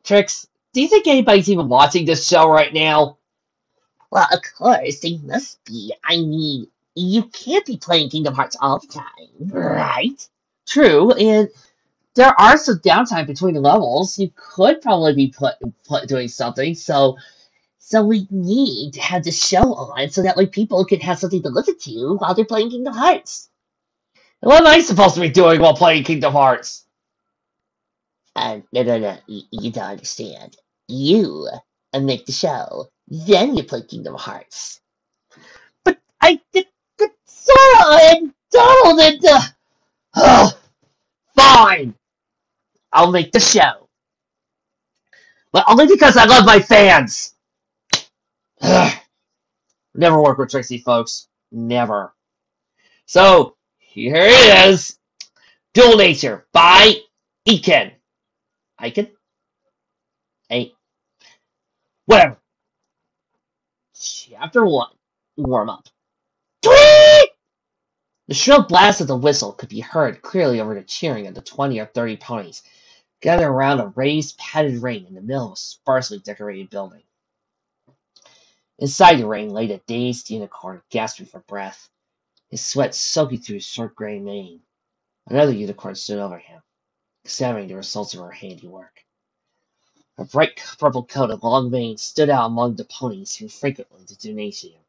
Trix, do you think anybody's even watching this show right now? Well, of course, they must be. I mean, you can't be playing Kingdom Hearts all the time. Right. True, and there are some downtime between the levels. You could probably be doing something, So we need to have the show on so that way people can have something to listen to while they're playing Kingdom Hearts. what am I supposed to be doing while playing Kingdom Hearts? No. You don't understand. You make the show, then you play Kingdom Hearts. But I did Sora and Donald and fine. I'll make the show. But only because I love my fans. Never work with Trixie, folks. Never. So, here it is. Duel Nature by Iken. Iken? Hey. Whatever. Chapter 1. Warm up. Tweet! The shrill blast of the whistle could be heard clearly over the cheering of the 20 or 30 ponies gathered around a raised, padded ring in the middle of a sparsely decorated building. Inside the ring lay the dazed unicorn, gasping for breath, his sweat soaking through his short gray mane. Another unicorn stood over him, examining the results of her handiwork. Her bright purple coat and long mane stood out among the ponies who frequented the gymnasium.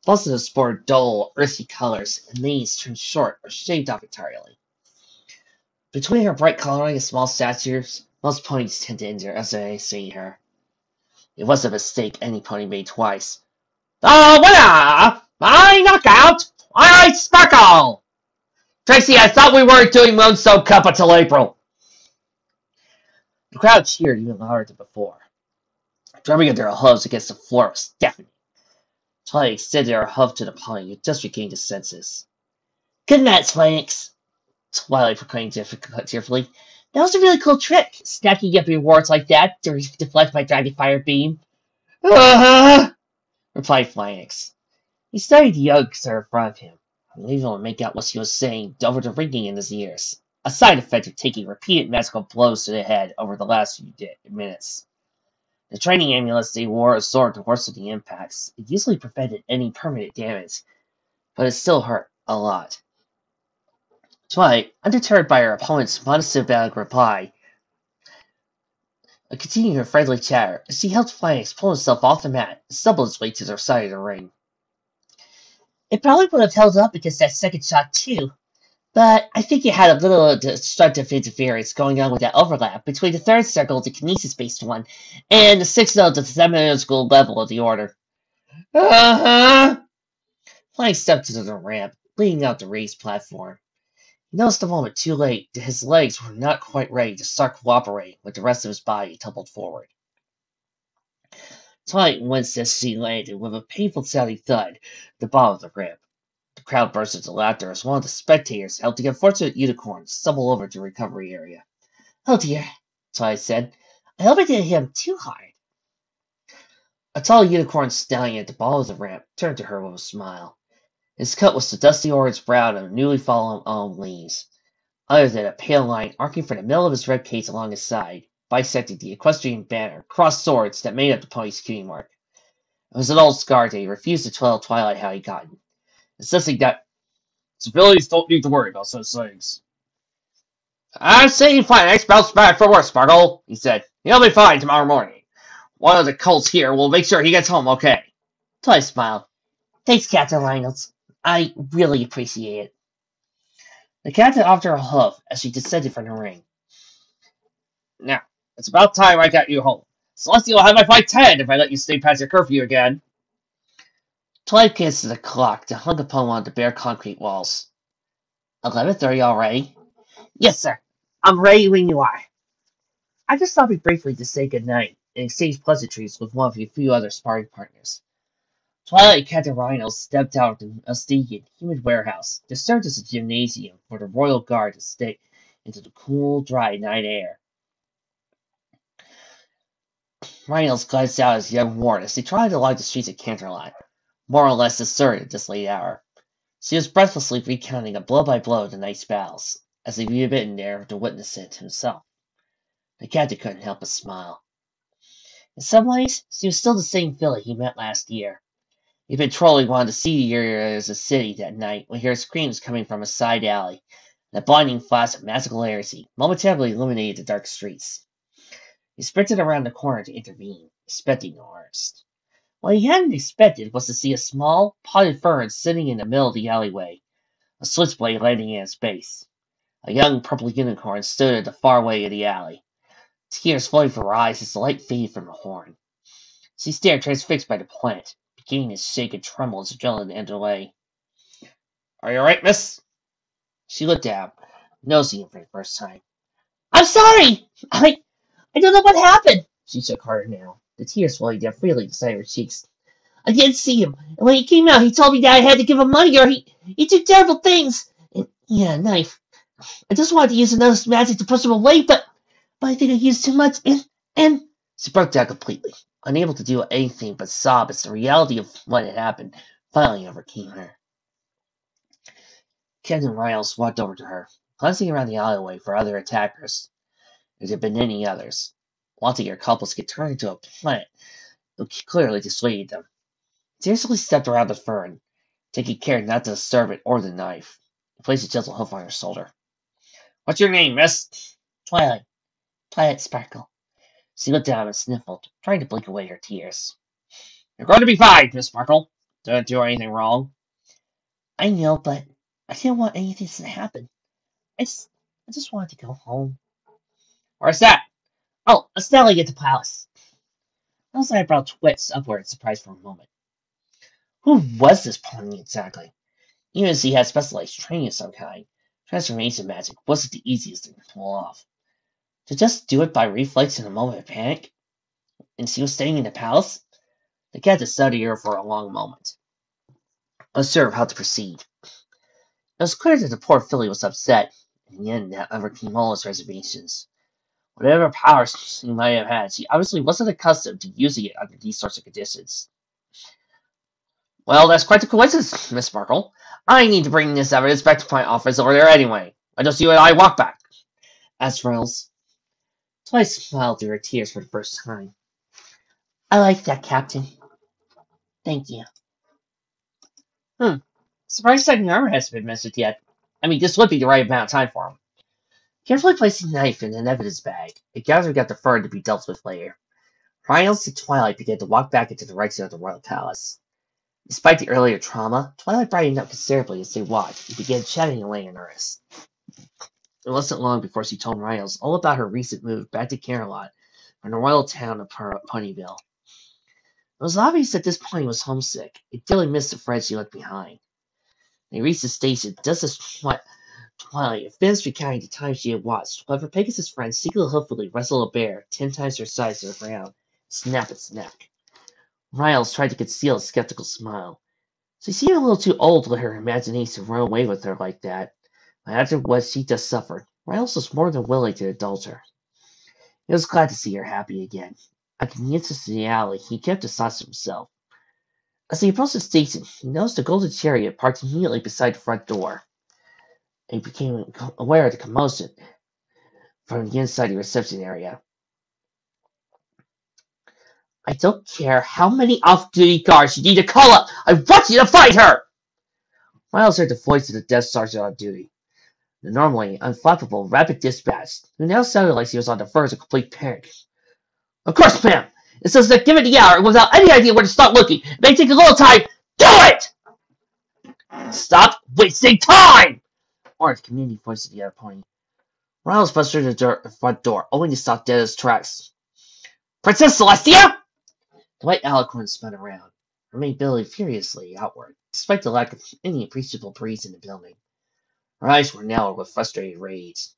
Most of them sported dull, earthy colors, and manes turned short or shaved off entirely. Between her bright coloring and small statures, most ponies tend to underestimate her. It was a mistake any pony made twice. The winner! My knockout! Twilight Sparkle! Tracy, I thought we weren't doing Moonstone Cup until April. The crowd cheered even louder than before. Drumming of their hooves against the floor was deafening. Twilight extended her hoof to the pony, who just regained his senses. Good match, Phoenix, Twilight proclaimed cheerfully. That was a really cool trick, stacking up rewards like that to deflect my dragon fire beam. Replied Phoenix. He studied the young sir in front of him, unable to make out what she was saying over the ringing in his ears, a side effect of taking repeated magical blows to the head over the last few minutes. The training amulets they wore absorbed the worst of the impacts. It usually prevented any permanent damage, but it still hurt a lot. Twilight, undeterred by her opponent's monosyllabic reply, continued her friendly chatter as she helped Phoenix pull himself off the mat and stumbled his way to the side of the ring. It probably would have held up against that second shot too, but I think it had a little destructive interference going on with that overlap between the third circle, the kinesis-based one, and the sixth note, the seminal level of the order. Phoenix stepped to the ramp, leading out the raised platform. He noticed a moment too late that his legs were not quite ready to start cooperating with the rest of his body tumbled forward. Twilight winced as she landed with a painful sounding thud at the bottom of the ramp. The crowd burst into laughter as one of the spectators helped the unfortunate unicorn stumble over to the recovery area. Oh dear, Twilight said. I hope I didn't hit him too hard. A tall unicorn standing at the bottom of the ramp turned to her with a smile. His coat was the dusty orange brown of newly fallen elm leaves, other than a pale line arcing from the middle of his ribcage along his side, bisecting the equestrian banner, crossed swords that made up the pony's cutie mark. It was an old scar that he refused to tell Twilight how he'd gotten, insisting that civilians don't need to worry about such things. "I've seen Phoenix bounce back from worse, Sparkle," he said. "He'll be fine tomorrow morning. One of the colts here will make sure he gets home okay." Twilight smiled. Thanks, Captain Reynolds. I really appreciate it. The captain offered her a hoof as she descended from the ring. "Now, it's about time I got you home. Celestia will have my flight 10 if I let you stay past your curfew again." Twilight glanced at the clock that hung upon one of the bare concrete walls. 11:30 already? "Yes, sir. I'm ready when you are." I just stopped briefly to say good night and exchange pleasantries with one of the few other sparring partners. Twilight and Captain Rhino stepped out of a stinking, humid warehouse that served as a gymnasium for the Royal Guard to stay into the cool, dry night air. Reynolds glanced out at his young ward as they trotted along the streets of Canterlot, more or less deserted at this late hour. She was breathlessly recounting a blow-by-blow of the night's battles, as if he had been there to witness it himself. The captain couldn't help but smile. In some ways, she was still the same Philly he met last year. He'd been trolling wanted to see the area as a city that night when he heard screams coming from a side alley, and a blinding flash of magical heresy momentarily illuminated the dark streets. He sprinted around the corner to intervene, expecting the worst. What he hadn't expected was to see a small, potted fern sitting in the middle of the alleyway, a switchblade landing in its base. A young purple unicorn stood at the far way of the alley, tears flowing from her eyes as the light faded from the horn. She stared, transfixed by the plant, beginning to shake and tremble as the gentleman entered the way. "Are you all right, miss?" She looked down, noticing him for the first time. "I'm sorry! I don't know what happened." She shook harder now, the tears flowing down freely beside her cheeks. "I didn't see him, and when he came out, he told me that I had to give him money or he did terrible things. And he had a knife. I just wanted to use another magic to push him away, but I think I used too much, and she broke down completely, unable to do anything but sob as the reality of what had happened finally overcame her. Captain Riles walked over to her, glancing around the alleyway for other attackers. If there had been any others, wanting her couples get turned into a plant, it would clearly dissuade them. He seriously stepped around the fern, taking care not to disturb it or the knife. He placed a gentle hoof on her shoulder. "What's your name, miss?" "Twilight. Twilight Sparkle." She looked down and sniffled, trying to blink away her tears. "You're going to be fine, Miss Sparkle. Didn't do anything wrong." "I know, but I didn't want anything to happen. I just wanted to go home." "Where's that?" "Oh, a snelling at the palace." Those eyebrow twitched upward in surprise for a moment. Who was this pony exactly? Even as he had specialized training of some kind, transformation magic wasn't the easiest thing to pull off. To just do it by reflex in a moment of panic? And she was staying in the palace? The captain studied her for a long moment, unsure of how to proceed. It was clear that the poor filly was upset, and in the end that overcame all his reservations. Whatever powers she might have had, she obviously wasn't accustomed to using it under these sorts of conditions. "Well, that's quite a coincidence, Miss Sparkle. I need to bring this evidence back to my office over there anyway. Why don't you and I walk back?" asked Reynolds. Twice smiled through her tears for the first time. "I like that, Captain. Thank you." Surprised second armor hasn't been mentioned yet. I mean, this would be the right amount of time for him. Carefully placing the knife in an evidence bag, it gathered got the fur to be dealt with later. Reynolds and Twilight began to walk back into the right side of the royal palace. Despite the earlier trauma, Twilight brightened up considerably as they walked and began chatting away in earnest. It wasn't long before she told Reynolds all about her recent move back to Camelot from the royal town of Ponyville. It was obvious that this pony was homesick. It dearly missed the friends she left behind. They reached the station just as Twilight finished recounting the time she had watched whoever Pegasus' friend secretly hopefully wrestle a bear 10 times her size to the ground and snap its neck. Riles tried to conceal a skeptical smile. She seemed a little too old to let her imagination run away with her like that, but after what she just suffered, Riles was more than willing to indulge her. He was glad to see her happy again. At the entrance to the alley, he kept his thoughts to himself. As he approached the station, he noticed a golden chariot parked immediately beside the front door, and he became aware of the commotion from the inside the reception area. "I don't care how many off-duty guards you need to call up. I want you to fight her!" Miles heard the voice of the desk sergeant on duty, the normally unflappable rapid dispatch, who now sounded like she was on the verge of complete panic. "Of course, ma'am. It says that given the hour, without any idea where to start looking, it may take a little time. Do it!" "Stop wasting time!" ordered the community voice of the other pony. Miles busted through the front door, only to stop dead in his tracks. "Princess Celestia!" The white alicorn spun around, remained billowing furiously outward, despite the lack of any appreciable breeze in the building. Her eyes were narrowed with frustrated rage.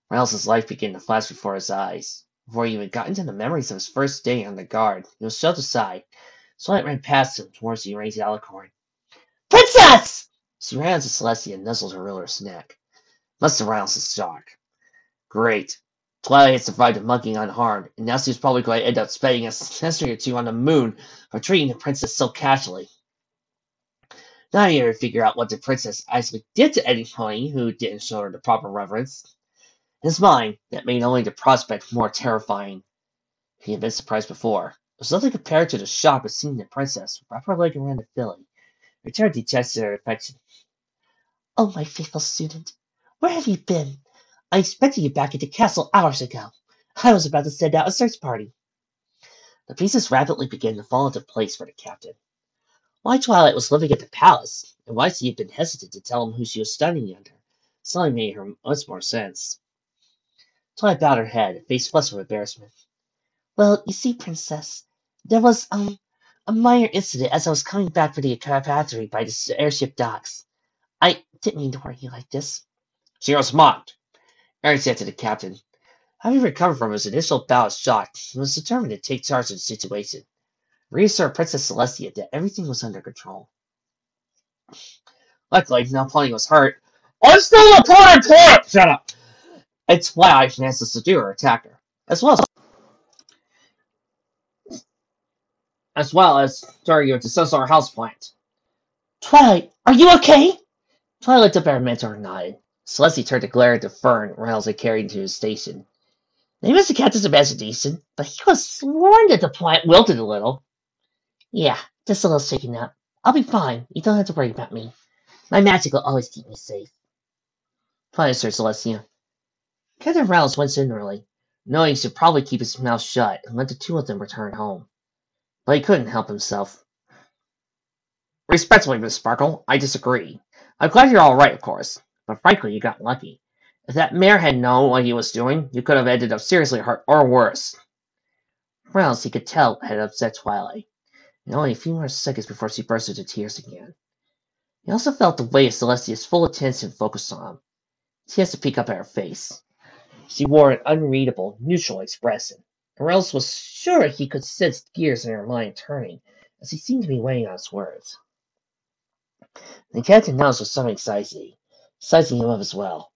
Miles's life began to flash before his eyes. Before he even got into the memories of his first day on the guard, he was shoved aside. Twilight ran past him towards the enraged alicorn. "Princess!" She ran to Celestia and nuzzled her ruler's neck. Must have roused his shock. Great. Twilight had survived a monkeying unharmed, and now she was probably going to end up spending a century or two on the moon for treating the princess so casually. Now he had to figure out what the princess actually did to any pony who didn't show her the proper reverence. In his mind, that made only the prospect more terrifying. He had been surprised before. was nothing compared to the shock of seeing the princess wrap her leg around the filly, return to gesture of affection. Oh, my faithful student, where have you been? I expected you back at the castle hours ago. I was about to send out a search party. The pieces rapidly began to fall into place for the captain. Why Twilight was living at the palace, and why she had been hesitant to tell him who she was studying under, suddenly made her much more sense. Twilight bowed her head, and face flushed with embarrassment. Well, you see, Princess, there was, a minor incident as I was coming back for the factory by the airship docks. I didn't mean to worry you like this. She was mocked. Aaron said to the captain. Having recovered from his initial bout of shock, he was determined to take charge of the situation, reassure Princess Celestia that everything was under control. Luckily, no Pony was hurt. I'm still a point! Shut up! And Twilight managed to subdue her attacker, as well as turning her into some sort of houseplant. Twilight, are you okay? Twilight looked up at her mentor and nodded. Celestia turned to glare at the fern Reynolds had carried into his station. Maybe it's the captain's imagination, but he was sworn that the plant wilted a little. Yeah, just a little shaken up. I'll be fine. You don't have to worry about me. My magic will always keep me safe. Fine, Sir Celestia. Captain Reynolds went in early, knowing he should probably keep his mouth shut and let the two of them return home. But he couldn't help himself. Respectfully, Miss Sparkle, I disagree. I'm glad you're all right, of course, but frankly, you got lucky. If that mayor had known what he was doing, you could have ended up seriously hurt or worse. Reynolds, he could tell, had upset Twilight, and only a few more seconds before she burst into tears again. He also felt the weight of Celestia's full attention focused on him. She has to peek up at her face. She wore an unreadable, neutral expression, or else was sure he could sense gears in her mind turning, as he seemed to be weighing on his words. The captain noticed with some anxiety, sizing him up as well.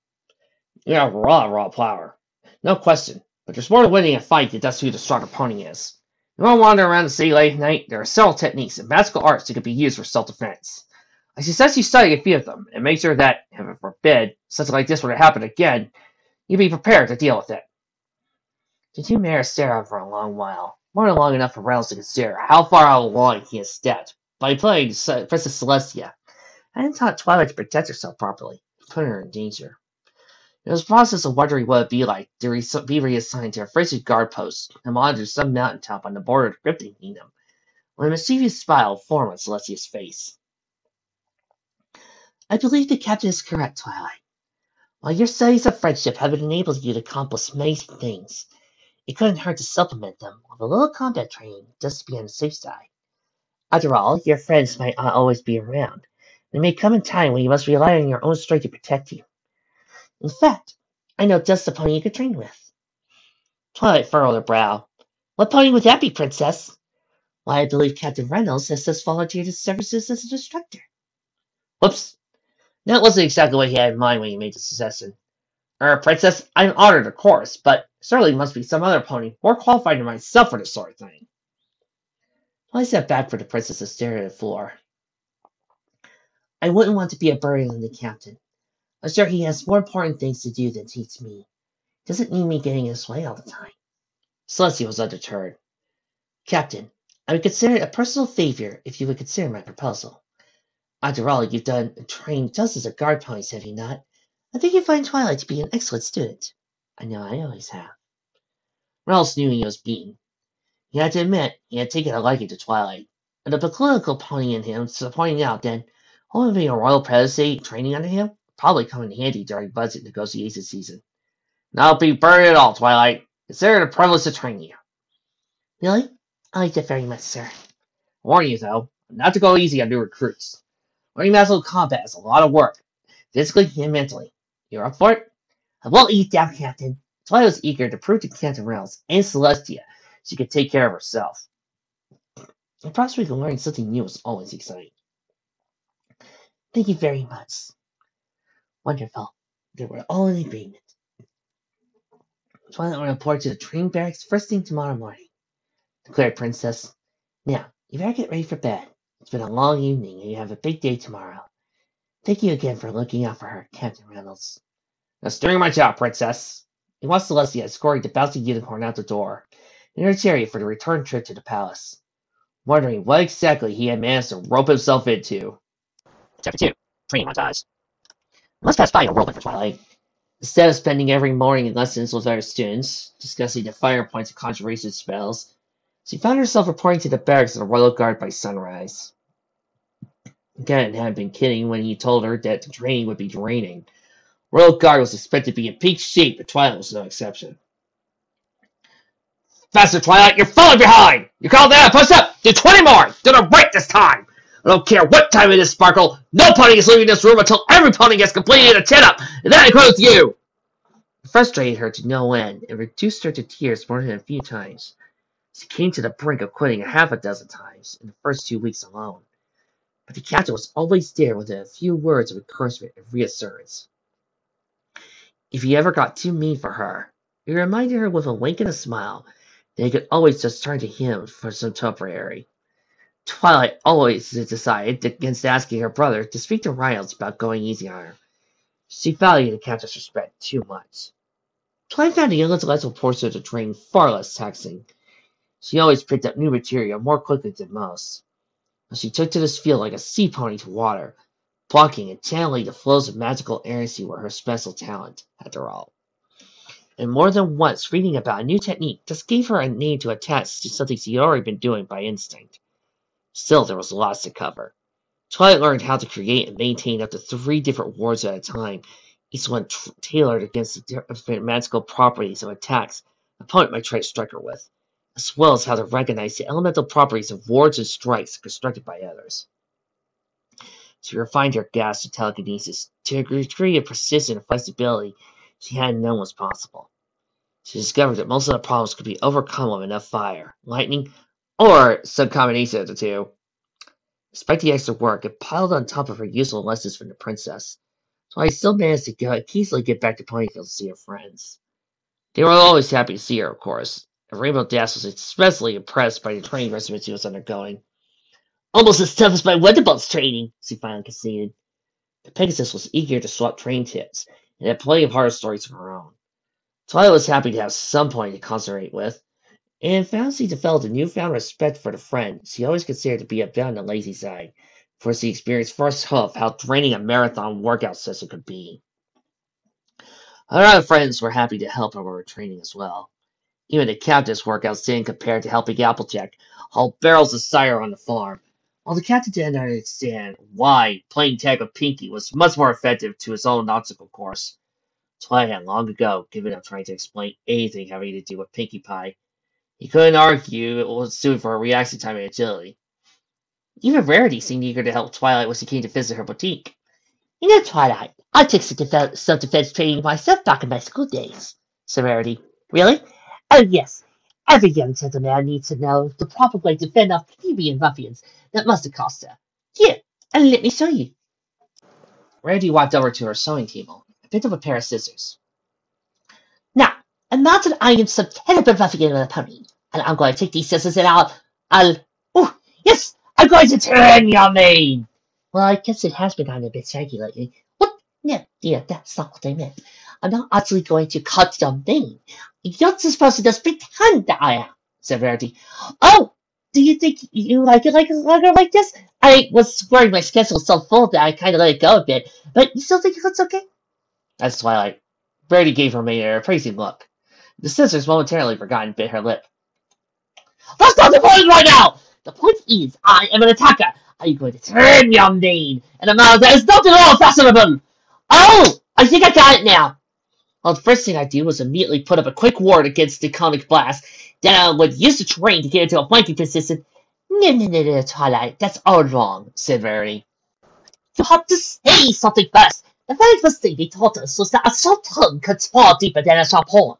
You have raw power. No question, but there's more to winning a fight than just who the stronger pony is. You want to wander around the city late at night? There are several techniques and magical arts that can be used for self-defense. I suggest you study a few of them, and make sure that, heaven forbid, something like this were to happen again, you be prepared to deal with it. The two mayors stared at him for a long while, more than long enough for Reynolds to consider how far out of the line he had stepped by playing Princess Celestia. I hadn't taught Twilight to protect herself properly, putting her in danger. It was a process of wondering what it would be like to be reassigned to a frigid guard post and monitor some mountaintop on the border of the Cryptic Kingdom, when a mischievous smile formed on Celestia's face. I believe the captain is correct, Twilight. While your studies of friendship have enabled you to accomplish many things, it couldn't hurt to supplement them with a little combat training just to be on the safe side. After all, your friends might not always be around. There may come a time when you must rely on your own strength to protect you. In fact, I know just the pony you could train with. Twilight furrowed her brow. What pony would that be, Princess? Why, I believe Captain Reynolds has just volunteered his services as an instructor. Whoops. That wasn't exactly what he had in mind when he made the suggestion. Princess, I'm honored, of course, but certainly must be some other pony more qualified than myself for this sort of thing. I sat back for the princess to stare at the floor. I wouldn't want to be a burden on the captain. I'm sure he has more important things to do than teach me. Doesn't need me getting in his way all the time. Celestia was undeterred. Captain, I would consider it a personal favor if you would consider my proposal. After all, you've done and trained dozens of guard ponies, have you not? I think you'd find Twilight to be an excellent student. I know I always have. Reynolds knew he was beaten. He had to admit he had taken a liking to Twilight, and the political pony in him pointing out that only being a royal protege training under him would probably come in handy during budget negotiation season. Not be buried at all, Twilight. Consider it a privilege to train you. Really? I like that very much, sir. Warn you, though, not to go easy on new recruits. Learning magical combat is a lot of work, physically and mentally. You're up for it? I won't eat down, Captain. Twilight was eager to prove to Captain Reynolds and Celestia she could take care of herself. The prospect of learning something new was always exciting. Thank you very much. Wonderful. They were all in agreement. Twilight will report to the training barracks first thing tomorrow morning, declared Princess. Now, you better get ready for bed. It's been a long evening, and you have a big day tomorrow. Thank you again for looking out for her, Captain Reynolds. Now, steering my job, Princess. He watched Celestia escorting the bouncing unicorn out the door. in her chariot for the return trip to the palace, wondering what exactly he had managed to rope himself into. Chapter 2. Training montage. Let's pass by a whirlwind for Twilight. Instead of spending every morning in lessons with other students, discussing the fire points and conjuration spells, she found herself reporting to the barracks of the Royal Guard by sunrise. Gannon had been kidding when he told her that the training would be draining. Royal Guard was expected to be in peak shape, but Twilight was no exception. Faster, Twilight! You're falling behind! You called that? Push up! Do 20 more! Do the right this time! I don't care what time it is, Sparkle! No pony is leaving this room until every pony gets completed a chin-up! And that includes you! It frustrated her to no end, and reduced her to tears more than a few times. She came to the brink of quitting a half a dozen times in the first 2 weeks alone. But the captain was always there with a few words of encouragement and reassurance. If he ever got too mean for her, he reminded her with a wink and a smile that he could always just turn to him for some temporary. Twilight always decided against asking her brother to speak to Reynolds about going easy on her. She valued the captain's respect too much. Twilight found the intellectual portion of the training far less taxing. She always picked up new material more quickly than most. She took to this field like a sea pony to water, blocking and channeling the flows of magical inerrancy were her special talent, after all. And more than once, reading about a new technique just gave her a name to attach to something she had already been doing by instinct. Still, there was lots to cover. Twilight learned how to create and maintain up to 3 different wards at a time, each one tailored against the different magical properties of attacks an opponent might try to strike her with, as well as how to recognize the elemental properties of wards and strikes constructed by others. She refined her gas to telekinesis to a degree of precision and flexibility she hadn't known was possible. She discovered that most of the problems could be overcome with enough fire, lightning, or some combination of the two. Despite the extra work, it piled on top of her useful lessons from the princess, so I still managed to easily get back to Ponyfield to see her friends. They were always happy to see her, of course, and Rainbow Dash was especially impressed by the training regimen she was undergoing. Almost as tough as my Wonderbolt's training, she finally conceded. The Pegasus was eager to swap training tips, and had plenty of horror stories of her own. Twilight was happy to have some pony to concentrate with, and found she developed a newfound respect for the friend she always considered to be a bit on the lazy side, for she experienced firsthand how draining a marathon workout session could be. Her other friends were happy to help her with her training as well. Even the captain's workouts didn't compare to helping Applejack haul barrels of cider on the farm, while the captain didn't understand why playing tag with Pinky was much more effective to his own obstacle course. Twilight had long ago given up trying to explain anything having to do with Pinkie Pie. He couldn't argue it was suited for her reaction time and agility. Even Rarity seemed eager to help Twilight when she came to visit her boutique. You know, Twilight, I took some self-defense training myself back in my school days, said Rarity. Really? Oh, yes. Every young gentleman needs to know the proper way to fend off plebeian ruffians that must accost her. Here, and let me show you. Rarity walked over to her sewing table and picked up a pair of scissors. Now, imagine I am some terrible ruffian on a pony, and I'm going to take these scissors and oh, yes, I'm going to turn your mane. Well, I guess it has been a bit shaggy lately. What? No, dear, that's not what I meant. I'm not actually going to cut your mane. You're just supposed to just pretend that I am, said Rarity. Oh, do you think you like it like this? I was worried my schedule was so full that I kind of let it go a bit, but you still think it's okay? That's Twilight. Rarity gave her mane a appraising look. The scissors momentarily forgot and bit her lip. That's not the point right now! The point is, I am an attacker. I'm going to turn your mane in a manner that is not at all fashionable. Oh, I think I got it now. Well, the first thing I did was immediately put up a quick ward against the conic blast. Then I would use the terrain to get into a flanking position. No, Twilight, that's all wrong, said Rarity. You have to say something first. The very first thing they taught us was that a short tongue cuts far deeper than a sharp horn.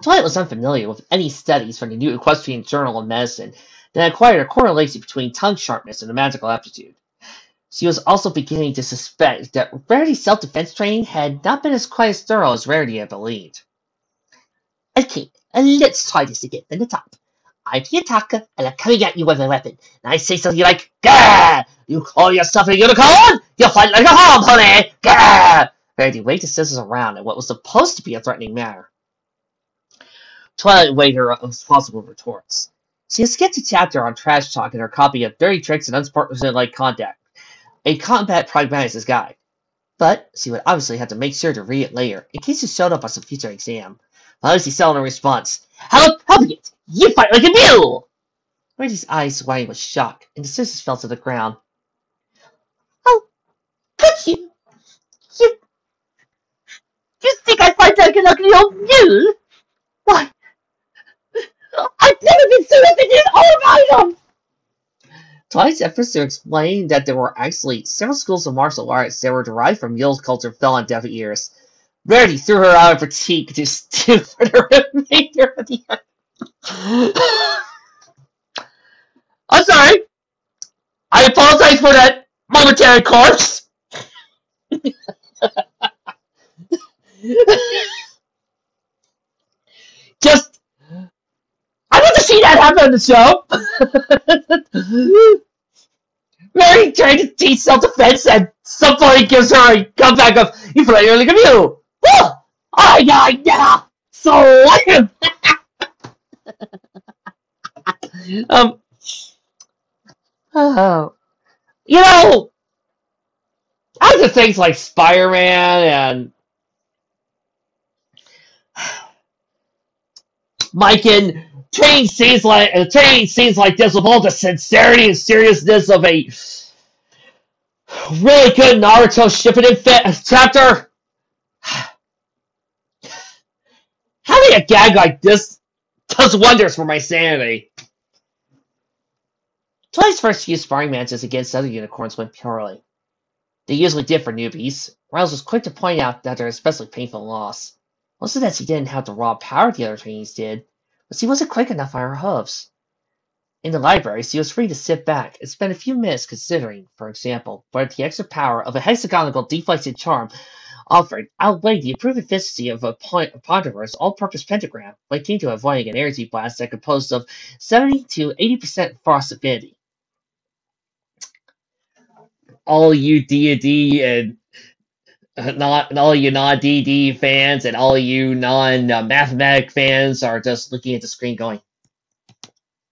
Twilight was unfamiliar with any studies from the New Equestrian Journal of Medicine that acquired a correlation between tongue sharpness and a magical aptitude. She was also beginning to suspect that Rarity's self-defense training had not been as quite as thorough as Rarity had believed. Okay, let's try this again from the top. I'm the attacker, and I'm coming at you with a weapon. And I say something like, Gah! You call yourself a unicorn? You fight like a farm pony! Gah! Rarity waved the scissors around in what was supposed to be a threatening manner. Twilight weighed her possible retorts. She had skipped a chapter on trash talk in her copy of Dirty Tricks and Unsportsmanlike Conduct, a combat pragmatist guide. But she would obviously have to make sure to read it later, in case it showed up on some future exam. Lucy said in response, "How be it? You fight like a mule!" Randy's eyes widened with shock, and the scissors fell to the ground. "Oh, could you? You, you think I fight like an ugly old mule? Why, I've never been so up in all of items!" Twilight's efforts to explain that there were actually several schools of martial arts that were derived from mule culture fell on deaf ears. Rarity threw her out of her cheek to stew for the remainder of the I'm sorry. I apologize for that momentary corpse. Just, I want to see that happen on the show. Mary trying to teach self-defense and somebody gives her a comeback of, "You play like a mule." Yeah. So, oh, you know, after things like Spider-Man and Mike in training scenes like this with all the sincerity and seriousness of a really good Naruto Shippuden chapter. Having a gag like this does wonders for my sanity. Twilight's first few sparring matches against other unicorns went poorly. They usually did for newbies. Riles was quick to point out that their especially painful loss. Most of that she didn't have the raw power the other trainees did, but she wasn't quick enough on her hooves. In the library, she was free to sit back and spend a few minutes considering, for example, whether the extra power of a hexagonal deflected charm offered outweighed the improved efficiency of a Ponderer's all-purpose pentagram, when it came to avoiding an energy blast that composed of 70 to 80% frost affinity. All you D&D and all you non-D&D fans and all you non-mathematic fans are just looking at the screen going,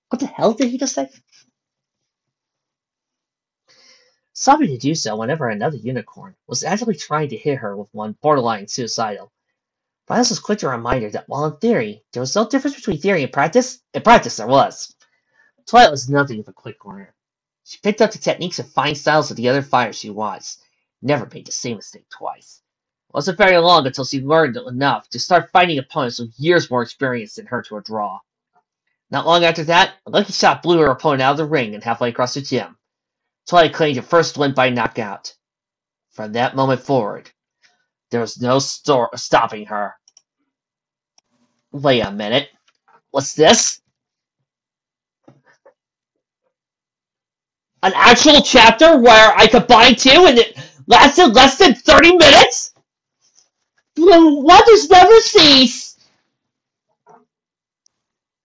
"What the hell did he just say?" Stopping to do so whenever another unicorn was actively trying to hit her with one borderline suicidal. Riles was quick to remind her that while in theory there was no difference between theory and practice, in practice there was. Twilight was nothing of a quick learner. She picked up the techniques and fine styles of the other fighters she watched. Never made the same mistake twice. It wasn't very long until she learned enough to start fighting opponents with years more experience than her to a draw. Not long after that, a lucky shot blew her opponent out of the ring and halfway across the gym. Twilight claimed her first win by knockout. From that moment forward, there was no stopping her. Wait a minute. What's this? An actual chapter where I combined two and it lasted less than 30 minutes? The wonders never cease.